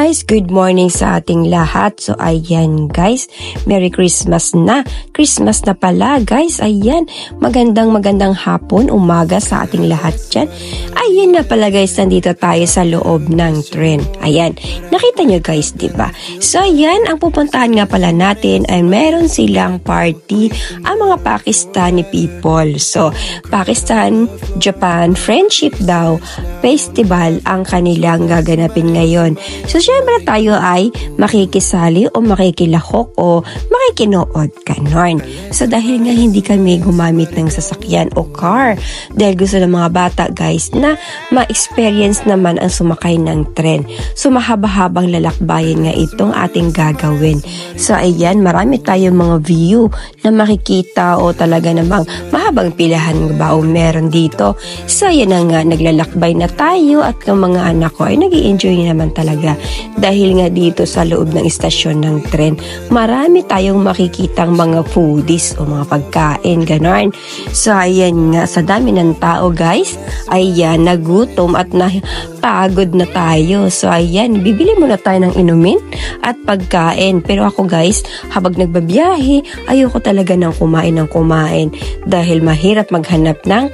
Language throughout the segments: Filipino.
guys, good morning sa ating lahat. So ayan guys, Merry Christmas na. Christmas na pala guys. Ayan, magandang hapon, umaga sa ating lahat dyan. Ayan na pala guys, nandito tayo sa loob ng tren. Ayan, nakita nyo guys, diba? So ayan, ang pupuntahan nga pala natin ay meron silang party ang mga Pakistani people. So Pakistan, Japan, Friendship daw, festival ang kanilang gaganapin ngayon. So, syempre tayo ay makikisali o makikilahok o makikinood ganon. So, dahil nga hindi kami gumamit ng sasakyan o car, dahil gusto ng mga bata guys na ma-experience naman ang sumakay ng tren. So, mahaba-habang lalakbayan nga itong ating gagawin. So, ayan, marami tayong mga view na makikita o talaga namang mahabang pilahan ba o meron dito. So, ayan na nga, naglalakbay na tayo at ng mga anak ko ay nag-i-enjoy naman talaga. Dahil nga dito sa loob ng istasyon ng tren, marami tayong makikitang mga foodies o mga pagkain, ganon. So, ayan nga, sa dami ng tao guys, ayan, nagutom at napagod na tayo. So, ayan, bibili muna tayo ng inumin at pagkain. Pero ako guys, habang nagbabiyahe, ayoko talaga ng kumain dahil mahirap maghanap ng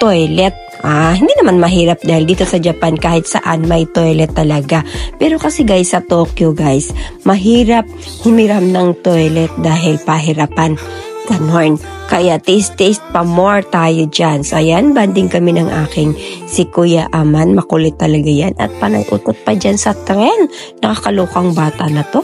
toilet. Hindi naman mahirap dahil dito sa Japan kahit saan may toilet talaga. Pero kasi guys sa Tokyo guys, mahirap humiram ng toilet dahil pahirapan. Ganon. Kaya taste pa more tayo dyan. So ayan, banding kami ng aking si Kuya Aman. Makulit talaga yan. At panay-utot pa dyan sa tren. Nakakalokang bata na to.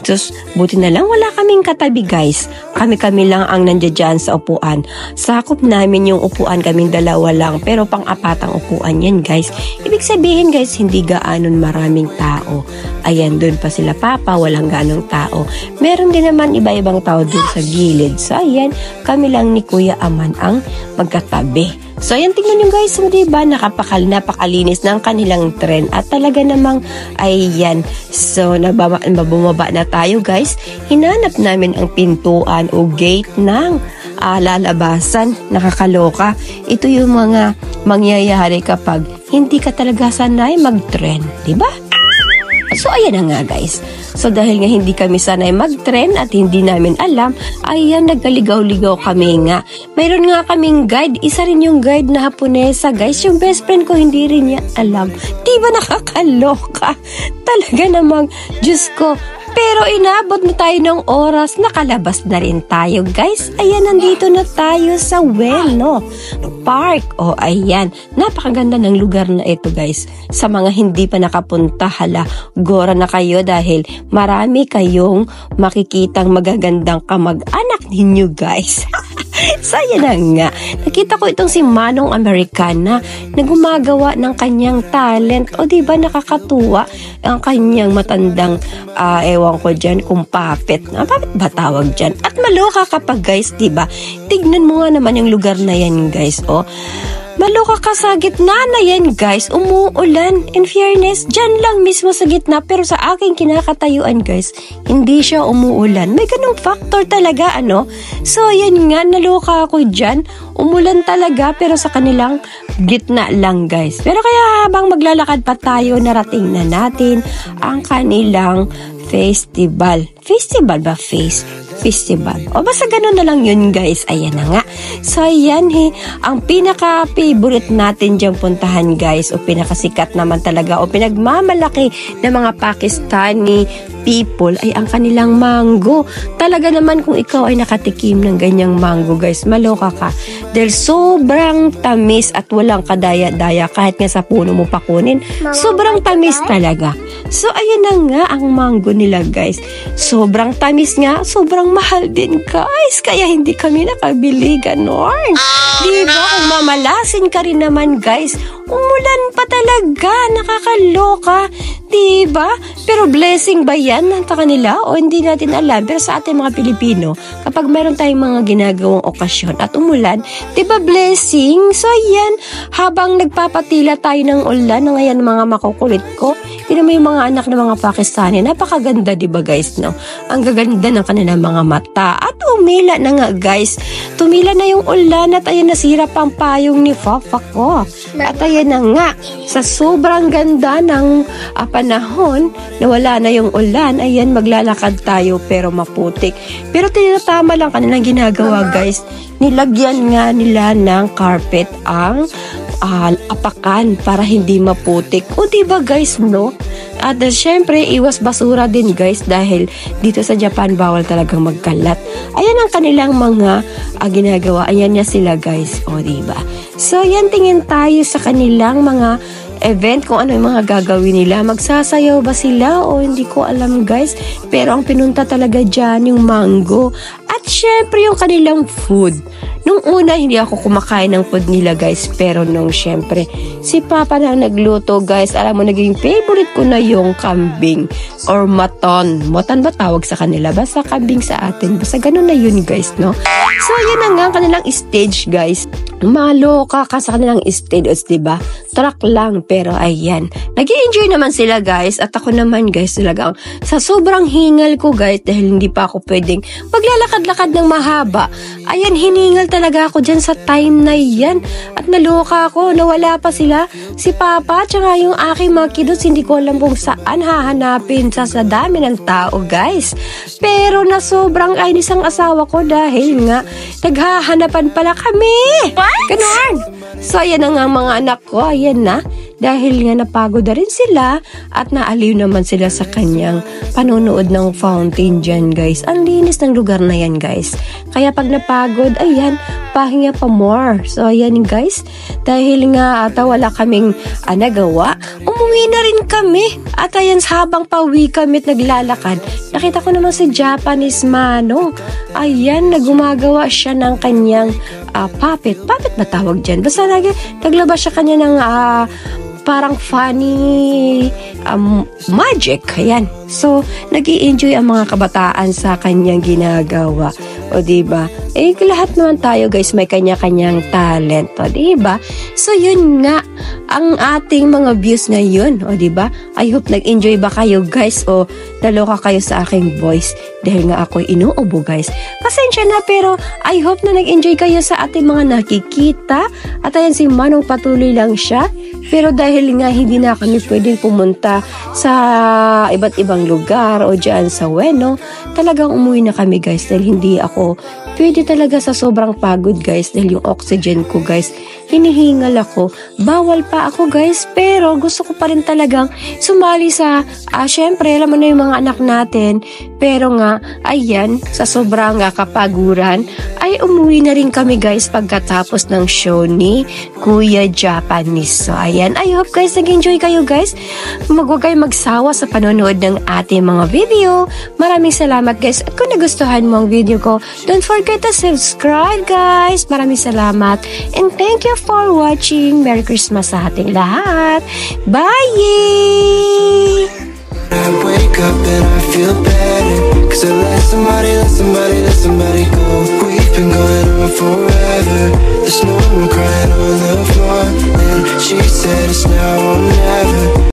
Just, buti na lang wala kaming katabi guys. Kami lang ang nandiyan dyan sa upuan. Sakop namin yung upuan, kaming dalawa lang. Pero pang-apatang upuan yan guys. Ibig sabihin guys, hindi gaanon maraming tao. Ayan, dun pa sila papa, walang ganong tao. Meron din naman iba-ibang tao dun sa gilid. So ayan, kami lang ni Kuya Aman ang magkatabi. So, ayan, tingnan nyo guys, diba, napakalinis ng kanilang tren. At talaga namang, ayan, so, bumaba na tayo guys. Hinanap namin ang pintuan o gate ng lalabasan. Nakakaloka. Ito yung mga mangyayari kapag hindi ka talaga sanay mag-tren, diba? So, ayan na nga guys. So, dahil nga hindi kami sanay mag-tren at hindi namin alam, ayan, nagkaligaw-ligaw kami nga. Mayroon nga kaming guide. Isa rin yung guide na Haponesa, guys. Yung best friend ko, hindi rin niya alam. Di ba nakakaloka? Talaga namang, Diyos ko. Pero inabot na tayo ng oras, nakalabas na rin tayo guys. Ayan, nandito na tayo sa Ueno Park. O ayan, napakaganda ng lugar na ito guys. Sa mga hindi pa nakapunta, hala, gora na kayo dahil marami kayong makikitang magagandang kamag-anak ninyo guys. Saya na nga. Nakita ko itong si Manong Americana na gumagawa ng kanyang talent. O diba nakakatuwa ang kanyang matandang ewan ko dyan kung puppet. Puppet ba tawag dyan? At maloka kapag guys, diba? Tignan mo nga naman yung lugar na yan guys. O, maloka ka sa gitna na yan guys. Umuulan. In fairness, dyan lang mismo sa gitna. Pero sa aking kinakatayuan guys, hindi siya umuulan. May ganung factor talaga, ano? So, yan nga, naloka ako dyan. Umulan talaga, pero sa kanilang gitna lang guys. Pero kaya habang maglalakad pa tayo, narating na natin ang kanilang festival. Festival ba? Festival. O basta ganun na lang yun guys. Ayan na nga. So ayan ang pinaka-favorite natin diyang puntahan guys o pinakasikat naman talaga o pinagmamalaki ng mga Pakistani people ay ang kanilang mango. Talaga naman kung ikaw ay nakatikim ng ganyang mango guys, maloka ka. Dahil sobrang tamis at walang kadaya-daya kahit nga sa puno mo pakunin. Sobrang tamis talaga. So ayan na nga ang mango nila guys. Sobrang tamis nga, sobrang mahal din guys. Kaya hindi kami nakabili ganon. Diba? Kung mamalasin ka rin naman guys, umulan pa talaga, nakakaloka. Diba? Pero blessing ba yan sa kanila o hindi natin alam? Pero sa ating mga Pilipino, kapag meron tayong mga ginagawang okasyon at umulan, diba blessing? So yan, habang nagpapatila tayo ng ulan, ngayon mga makukulit ko, Tingnan mo yung mga anak ng mga Pakistani. Napakaganda, di ba guys, no? Ang gaganda ng kanilang mga mata. At umila na nga guys. Tumila na yung ulan at ayan nasira pang payong ni Papa ko. At ayan na nga, sa sobrang ganda ng panahon na wala na yung ulan, ayan maglalakad tayo pero maputik. Pero tinatama lang kanilang ginagawa guys. Nilagyan nga nila ng carpet ang apakan para hindi maputik. O diba guys, no? At syempre, iwas basura din guys dahil dito sa Japan bawal talagang magkalat. Ayan ang kanilang mga ginagawa. Ayan niya sila guys. O diba? So, yan tingin tayo sa kanilang mga event kung ano yung mga gagawin nila. Magsasayaw ba sila o hindi ko alam guys. Pero ang pinunta talaga dyan yung mango. At syempre yung kanilang food. Nung una, hindi ako kumakain ng food nila guys. Pero nung syempre, si Papa na nagluto guys. Alam mo, naging favorite ko na yung kambing or maton. Maton ba tawag sa kanila? Basta kambing sa atin. Basta ganun na yun guys, no? So, yun na nga ang kanilang stage guys. Maloka ka sa kanilang stage, diba? Track lang, pero ayan. Nag-i-enjoy naman sila guys. At ako naman guys, talagang sa sobrang hingal ko guys, dahil hindi pa ako pwedeng maglalakad-lakad ng mahaba. Ayan, hiningal talaga ako dyan sa time na yan. At naloka ako, nawala pa sila. Si Papa, tsaka yung aking mga kiddos, hindi ko alam kung saan hahanapin sa dami ng tao guys. Pero na sobrang kainis ang asawa ko dahil nga, naghahanapan pala kami. What? Ganun. So, ayan na nga mga anak ko. Ayan na. Dahil nga napagod na rin sila at naaliw naman sila sa kanyang panonood ng fountain dyan guys. Ang linis ng lugar na yan guys. Kaya pag napagod, ayan, pahinga pa more. So, ayan guys. Dahil nga wala kaming nagawa, umuwi na rin kami. At ayan, habang pauwi kami at naglalakad, nakita ko naman si Japanese Mano. Ayan, nagumagawa siya ng kanyang puppet. Puppet ba tawag dyan? Basta naglabas siya kanya ng parang funny magic. Ayan. So, nag-i-enjoy ang mga kabataan sa kanyang ginagawa. O, diba? Eh, lahat naman tayo, guys, may kanya-kanyang talent. O, diba? So, yun nga, ang ating mga views ngayon. O, diba? I hope nag-enjoy ba kayo, guys? O, naloka kayo sa aking voice. Dahil nga ako'y inuubo, guys. Pasensya na, pero I hope na nag-enjoy kayo sa ating mga nakikita. At ayan, si Manong patuloy lang siya. Pero dahil nga hindi na kami pwedeng pumunta sa iba't ibang lugar o dyan sa Ueno, talagang umuwi na kami guys dahil hindi ako pwede talaga sa sobrang pagod guys dahil yung oxygen ko guys, hinihingal ako. Bawal pa ako guys pero gusto ko pa rin talagang sumali sa, syempre alam mo na yung mga anak natin, pero nga, ayan, sa sobrang kapaguran, ay umuwi na rin kami guys pagkatapos ng show ni Kuya Japanese. So, ayan, I hope guys nag-enjoy kayo guys. Huwag kayo magsawa sa panonood ng ating mga video. Maraming salamat guys. At kung nagustuhan mo ang video ko, don't forget to subscribe guys. Maraming salamat. And thank you for watching. Merry Christmas sa ating lahat. Bye! I wake up and I feel better, 'cause I let somebody go. We've been going on forever. There's no one crying on the floor, and she said it's now or never.